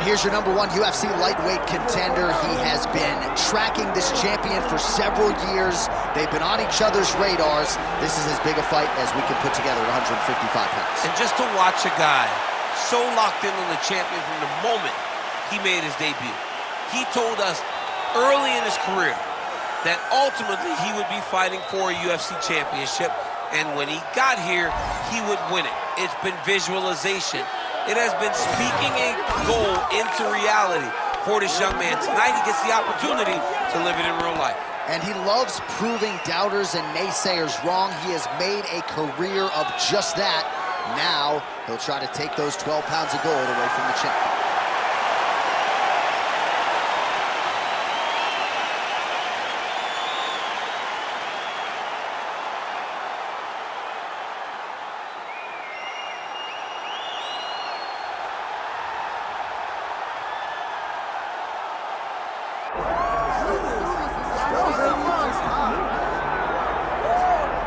here's your #1 UFC lightweight contender. He has been tracking this champion for several years. They've been on each other's radars. This is as big a fight as we can put together at 155 pounds. And just to watch a guy so locked in on the champion from the moment he made his debut. He told us early in his career that ultimately he would be fighting for a UFC championship, and when he got here, he would win it. It's been visualization. It has been speaking a goal into reality for this young man. Tonight he gets the opportunity to live it in real life. And he loves proving doubters and naysayers wrong. He has made a career of just that. Now he'll try to take those 12 pounds of gold away from the champ.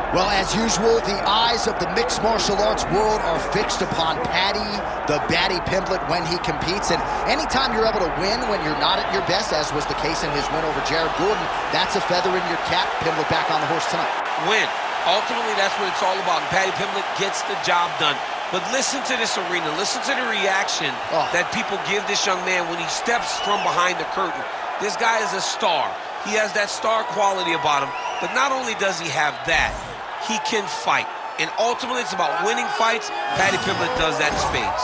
Well, as usual, the eyes of the mixed martial arts world are fixed upon Paddy, the Paddy Pimblett, when he competes. And anytime you're able to win when you're not at your best, as was the case in his win over Jared Gordon, that's a feather in your cap. Pimblett back on the horse tonight. Win. Ultimately, that's what it's all about. And Paddy Pimblett gets the job done. But listen to this arena. Listen to the reaction that people give this young man when he steps from behind the curtain. This guy is a star. He has that star quality about him. But not only does he have that, he can fight. And ultimately, it's about winning fights. Paddy Pimblett does that in spades.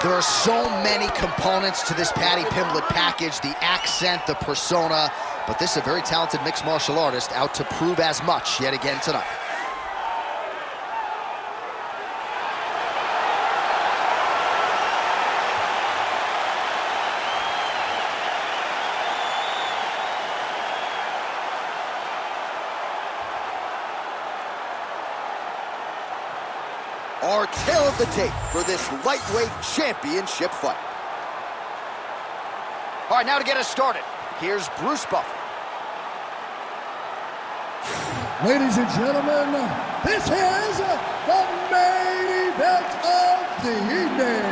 There are so many components to this Paddy Pimblett package, the accent, the persona, but this is a very talented mixed martial artist out to prove as much yet again tonight. Our tail of the tape for this lightweight championship fight. All right, now to get us started, here's Bruce Buffer. Ladies and gentlemen, this is the main event of the evening.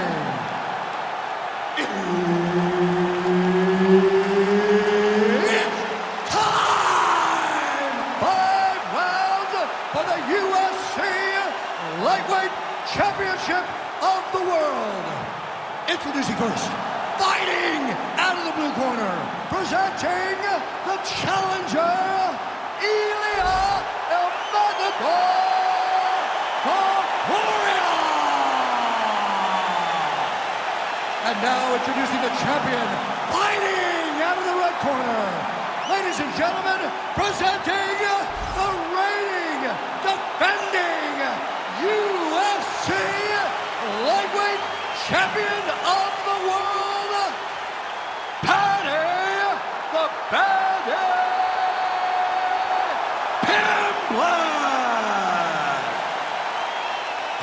It's time! 5 rounds for the UFC Lightweight Championship of the world. Introducing first, fighting out of the blue corner, presenting the challenger, Ilia Topuria. And now introducing the champion, fighting out of the red corner. Ladies and gentlemen, presenting the reigning, defending UFC Lightweight Champion of the World, Paddy the Paddy Pimblett.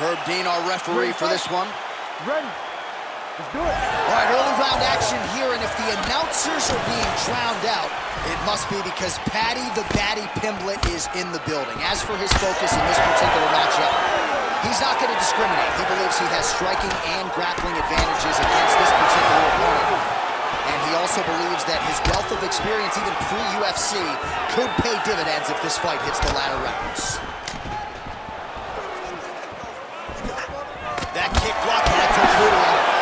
Herb Dean, our referee for this one. Ready? Let's do it. All right, early round action here, and if the announcers are being drowned out, it must be because Paddy the Paddy Pimblett is in the building. As for his focus in this particular matchup, he's not going to discriminate. He believes he has striking and grappling advantages against this particular opponent. And he also believes that his wealth of experience, even pre-UFC, could pay dividends if this fight hits the latter rounds. That kick blocked by Topuria.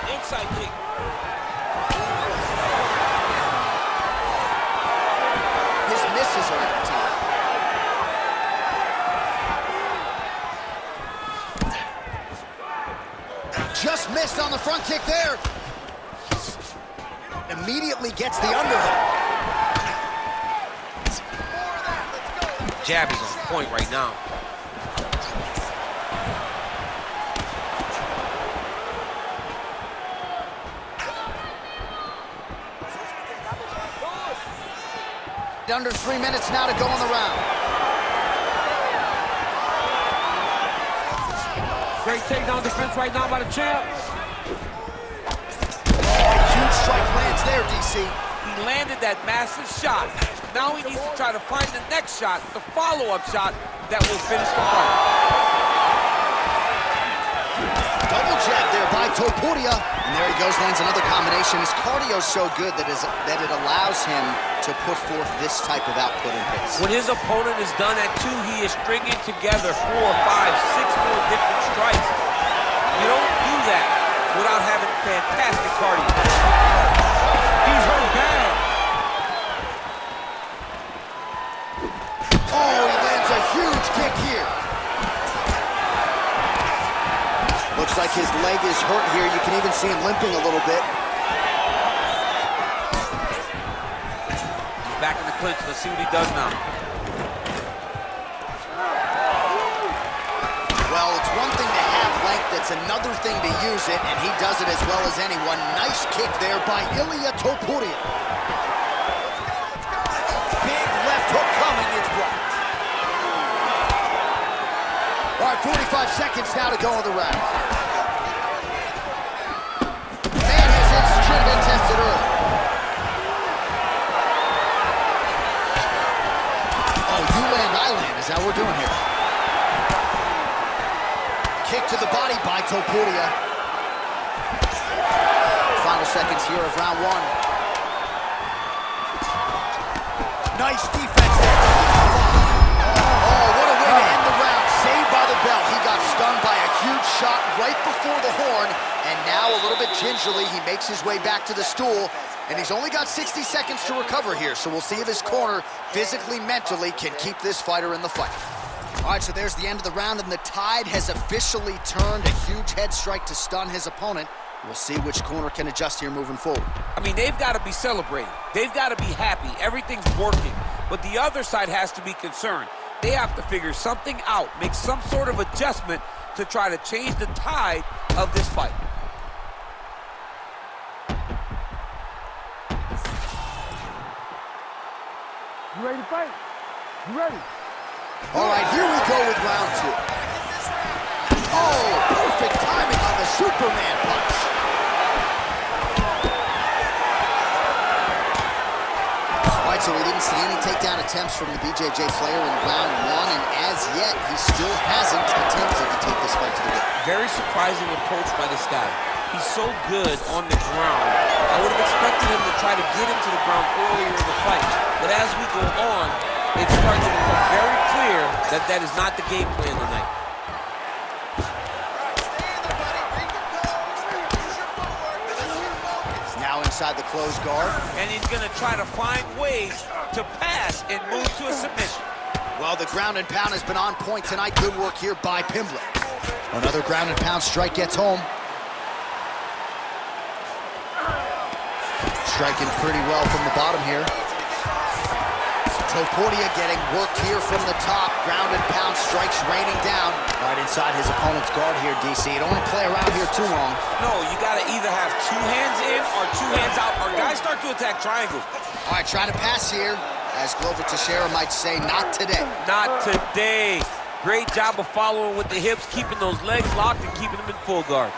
Inside kick. His misses are empty. Just missed on the front kick there. Immediately gets the underhook. Jab is on point right now. Under 3 minutes now to go on the round. Great takedown defense right now by the champ. Huge strike lands there, DC. He landed that massive shot. Now he needs to try to find the next shot, the follow-up shot, that will finish the fight. Double jab there by Topuria. And there he goes, lands another combination. His cardio's so good that it allows him to put forth this type of output and pace. When his opponent is done at 2, he is stringing together 4, 5, 6 more different strikes. You don't do that without having fantastic cardio. He's hurt bad. Oh, he lands a huge kick here. Looks like his leg is hurt here. You can even see him limping a little bit. He's back in the clinch. Let's see what he does now. Well, it's one thing to have length, it's another thing to use it, and he does it as well as anyone. Nice kick there by Ilia Topuria. Big left hook coming, it's blocked. All right, 45 seconds now to go in the round. Man, his hits should have been tested early. Oh, you land, I land, is that what we're doing here? Kick to the body by Topuria. Final seconds here of round 1. Nice defense there. Oh, what a way to end the round. Saved by the bell. He got stunned by a huge shot right before the horn. And now, a little bit gingerly, he makes his way back to the stool. And he's only got 60 seconds to recover here. So we'll see if his corner, physically, mentally, can keep this fighter in the fight. All right, so there's the end of the round, and the tide has officially turned. A huge head strike to stun his opponent. We'll see which corner can adjust here moving forward. I mean, they've got to be celebrating. They've got to be happy. Everything's working. But the other side has to be concerned. They have to figure something out, make some sort of adjustment to try to change the tide of this fight. You ready to fight? You ready? All right, here we go with round 2. Oh, perfect timing on the Superman punch. All right, so we didn't see any takedown attempts from the BJJ player in round 1, and as yet, he still hasn't attempted to take this fight to the ground. Very surprising approach by this guy. He's so good on the ground. I would have expected him to try to get into the ground earlier in the fight. But as we go on, it's starting to become very clear that that is not the game plan tonight. He's now inside the closed guard. And he's going to try to find ways to pass and move to a submission. Well, the ground and pound has been on point tonight. Good work here by Pimblett. Another ground and pound strike gets home. Striking pretty well from the bottom here. Topuria getting worked here from the top. Ground and pound strikes raining down. Right inside his opponent's guard here, DC. You don't want to play around here too long. No, you got to either have 2 hands in or 2 hands out, or guys start to attack triangles. All right, trying to pass here. As Glover Teixeira might say, not today. Not today. Great job of following with the hips, keeping those legs locked and keeping them in full guard.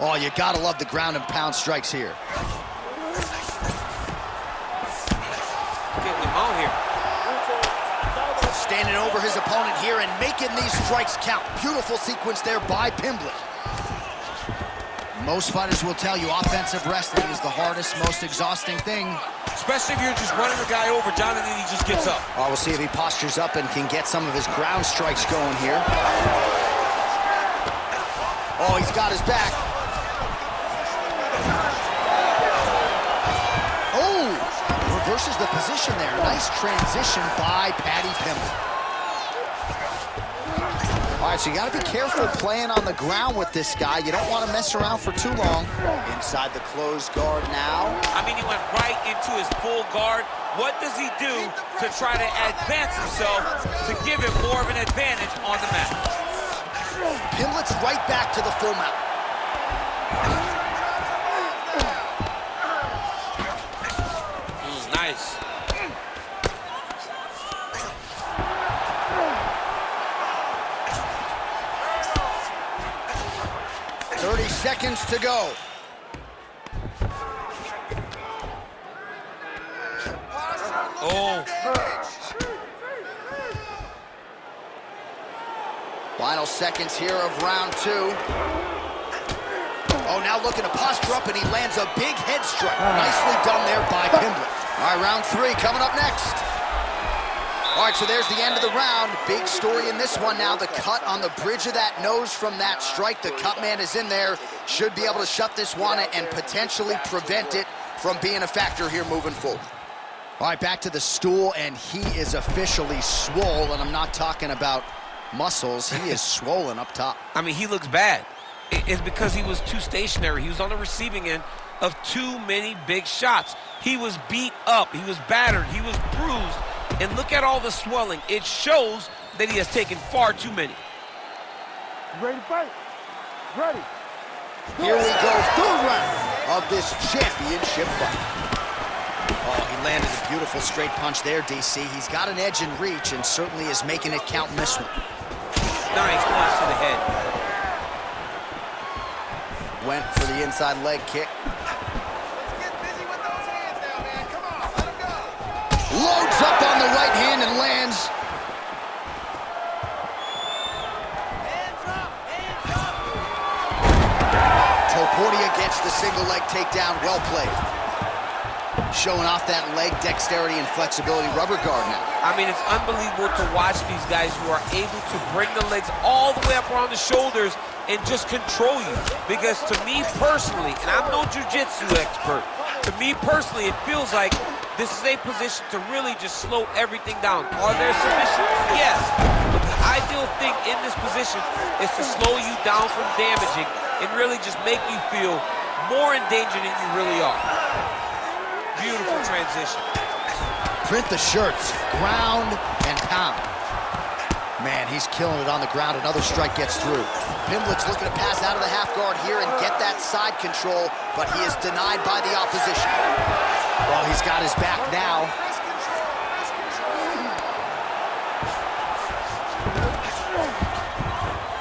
Oh, you gotta love the ground and pound strikes here. Getting him out here. Standing over his opponent here and making these strikes count. Beautiful sequence there by Pimblett. Most fighters will tell you offensive wrestling is the hardest, most exhausting thing. Especially if you're just running the guy over, John, and then he just gets up. Oh, we'll see if he postures up and can get some of his ground strikes going here. Oh, he's got his back. Oh, reverses the position there. Nice transition by Paddy Pimblett. All right, so you got to be careful playing on the ground with this guy. You don't want to mess around for too long. Inside the closed guard now. I mean, he went right into his full guard. What does he do to try to advance himself to give him more of an advantage on the mat? Pimblett's right back to the full mount. Nice. 30 seconds to go. Final seconds here of round 2. Oh, now looking to posture up, and he lands a big head strike. Nicely done there by Pimblett. All right, round 3 coming up next. All right, so there's the end of the round. Big story in this one now. The cut on the bridge of that nose from that strike. The cut man is in there. Should be able to shut this one and potentially prevent it from being a factor here moving forward. All right, back to the stool, and he is officially swole, and I'm not talking about muscles. He is swollen up top. I mean, he looks bad. It's because he was too stationary. He was on the receiving end of too many big shots. He was beat up. He was battered. He was bruised. And look at all the swelling. It shows that he has taken far too many. You ready to fight? Ready. Here we go, third round of this championship fight. Oh, he landed a beautiful straight punch there, DC. He's got an edge in reach and certainly is making it count in this one. Nice punch to the head. Went for the inside leg kick. Loads up on the right hand and lands. Topuria gets the single leg takedown. Well played. Showing off that leg dexterity and flexibility. Rubber guard now. I mean, it's unbelievable to watch these guys who are able to bring the legs all the way up around the shoulders and just control you. Because to me personally, and I'm no jiu-jitsu expert, to me personally, it feels like this is a position to really just slow everything down. Are there submissions? Yes. But the ideal thing in this position is to slow you down from damaging and really just make you feel more in danger than you really are. Beautiful transition. Print the shirts. Ground and pound. Man, he's killing it on the ground. Another strike gets through. Pimblett's looking to pass out of the half guard here and get that side control, but he is denied by the opposition. Well, he's got his back now.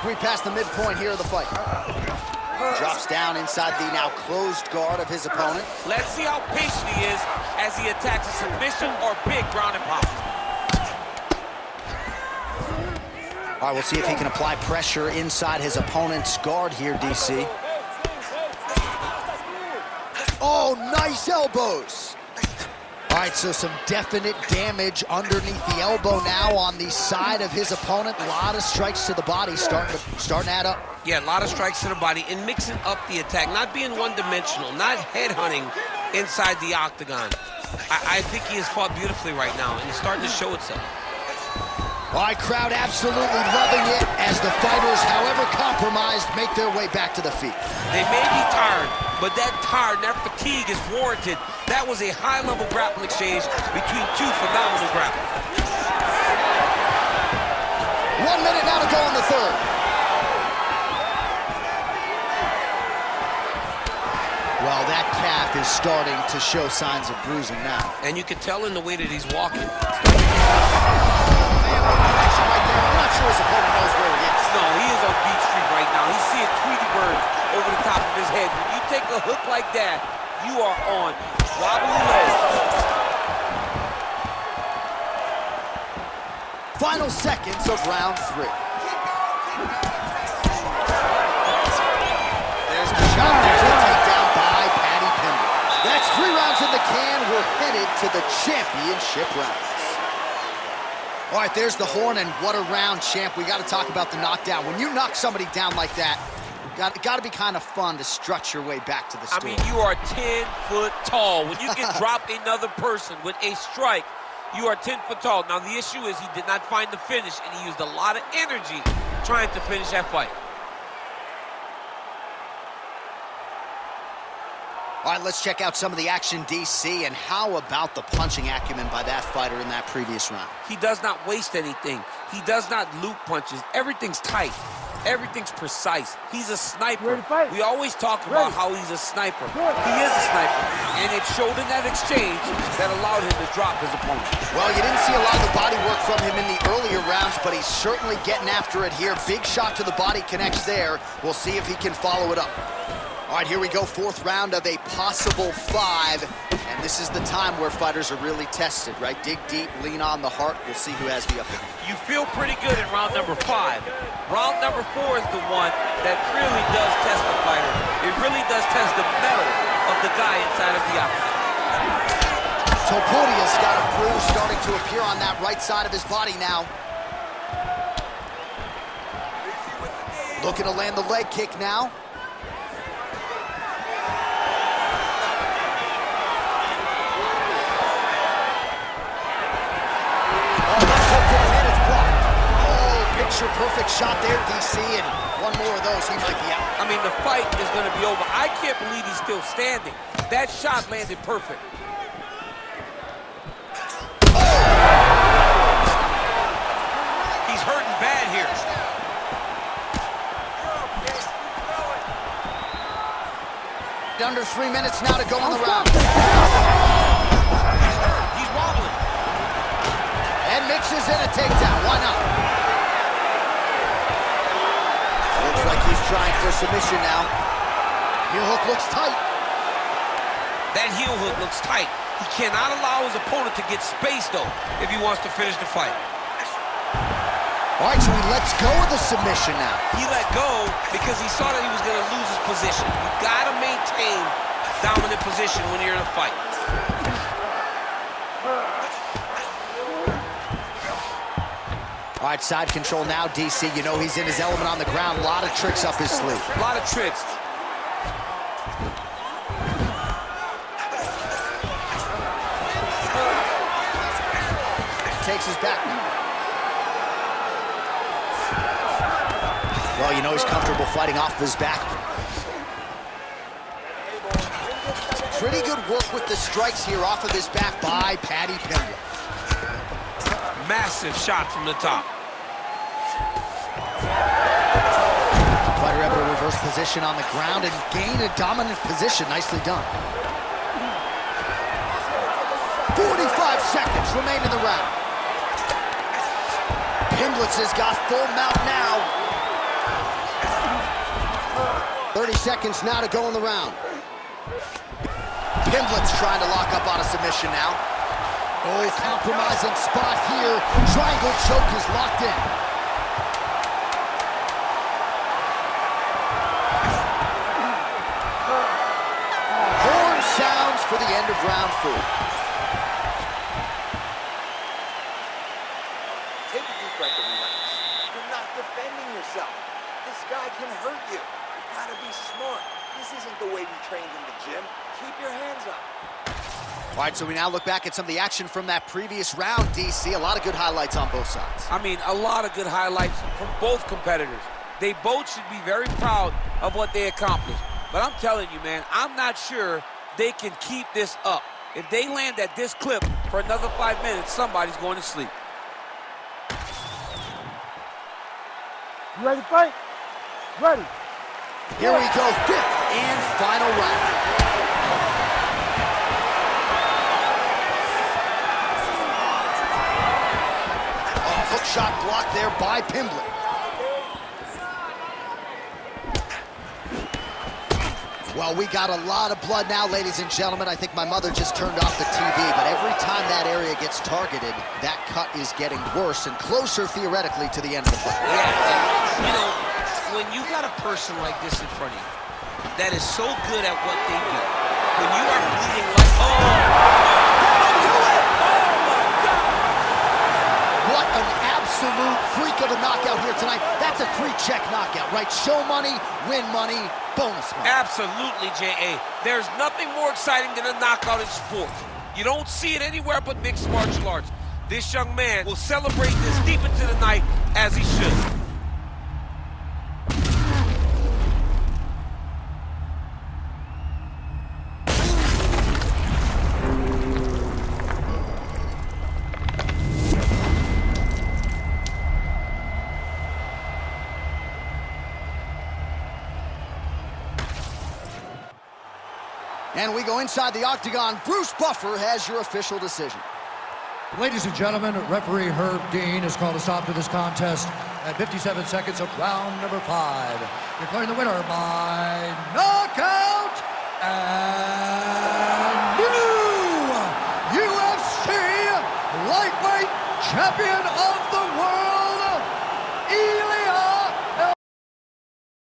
We pass the midpoint here of the fight. Drops down inside the now closed guard of his opponent. Let's see how patient he is as he attacks a submission or big ground and pound. All right, we'll see if he can apply pressure inside his opponent's guard here, DC. Oh, nice elbows. All right, so some definite damage underneath the elbow now on the side of his opponent. A lot of strikes to the body starting to add up. Yeah, a lot of strikes to the body and mixing up the attack, not being one-dimensional, not headhunting inside the octagon. I think he has fought beautifully right now, and it's starting to show itself. All right, crowd absolutely loving it as the fighters, however compromised, make their way back to the feet. They may be tired, but that tired, that fatigue is warranted. That was a high-level grappling exchange between two phenomenal grapplers. 1 minute now to go in the third. Well, that calf is starting to show signs of bruising now. And you can tell in the way that he's walking. I'm not sure his opponent knows where he is. No, he is on Beach Street right now. He's seeing Tweety Bird over the top of his head. When you take a hook like that, you are on wobbly legs. Final seconds of round 3. There's the shot. There's a takedown by Paddy Pimblett. That's 3 rounds in the can. We're headed to the championship rounds. All right, there's the horn, and what a round, champ. We got to talk about the knockdown. When you knock somebody down like that, got to be kind of fun to strut your way back to the stool. I mean, you are 10 foot tall. When you can drop another person with a strike, you are 10 foot tall. Now, the issue is he did not find the finish, and he used a lot of energy trying to finish that fight. All right, let's check out some of the action, DC, and how about the punching acumen by that fighter in that previous round? He does not waste anything. He does not loop punches. Everything's tight. Everything's precise. He's a sniper. We always talk about how he's a sniper. He is a sniper, and it showed in that exchange that allowed him to drop his opponent. Well, you didn't see a lot of the body work from him in the earlier rounds, but he's certainly getting after it here. Big shot to the body connects there. We'll see if he can follow it up. All right, here we go, 4th round of a possible 5, and This is the time where fighters are really tested, right? Dig deep, lean on the heart. We'll see who has the upper hand. You feel pretty good in round number 5. Round number 4 is the one that really does test the fighter. It really does test the mettle of the guy inside of the octagon. Topuria's got a bruise starting to appear on that right side of his body now. Looking to land the leg kick now. Picture-perfect shot there, DC, and one more of those, he might be out. I mean, the fight is going to be over. I can't believe he's still standing. That shot landed perfect. Oh! He's hurting bad here. Under 3 minutes now to go in the round. He's wobbling. And mixes in a takedown. Why not? Looks like he's trying for submission now. Heel hook looks tight. That heel hook looks tight. He cannot allow his opponent to get space, though, if he wants to finish the fight. All right, so he lets go of the submission now. He let go because he saw that he was going to lose his position. You got to maintain dominant position when you're in a fight. All right, side control now, DC. You know he's in his element on the ground. A lot of tricks up his sleeve. A lot of tricks. Takes his back. Well, you know he's comfortable fighting off of his back. Pretty good work with the strikes here off of his back by Paddy Pimblett. Massive shot from the top. Fighter able to reverse position on the ground and gain a dominant position. Nicely done. 45 seconds remain in the round. Pimblett has got full mount now. 30 seconds now to go in the round. Pimblett's trying to lock up on a submission now. Oh, compromising spot here. Triangle choke is locked in. Horn sounds for the end of round 4. Take a deep breath and relax. You're not defending yourself. This guy can hurt you. You gotta be smart. This isn't the way we trained in the gym. Keep your hands up. All right, so we now look back at some of the action from that previous round, DC. A lot of good highlights on both sides. I mean, a lot of good highlights from both competitors. They both should be very proud of what they accomplished. But I'm telling you, man, I'm not sure they can keep this up. If they land at this clip for another 5 minutes, somebody's going to sleep. You ready to fight? Ready. Here we go, 5th and final round. Hook shot blocked there by Pimblett. Well, we got a lot of blood now, ladies and gentlemen. I think my mother just turned off the TV, but every time that area gets targeted, that cut is getting worse and closer, theoretically, to the end of the fight. Yeah, you know, when you got a person like this in front of you that is so good at what they do, when you are bleeding like, What an absolute freak of a knockout here tonight. That's a free check knockout, right? Show money, win money, bonus money. absolutely, J.A. There's nothing more exciting than a knockout in sports. You don't see it anywhere but mixed martial arts. This young man will celebrate this deep into the night as he should. And we go inside the octagon. Bruce Buffer has your official decision. Ladies and gentlemen, referee Herb Dean has called a stop to this contest at 57 seconds of round number 5. Declaring the winner by knockout and blue champion of the world, Ilia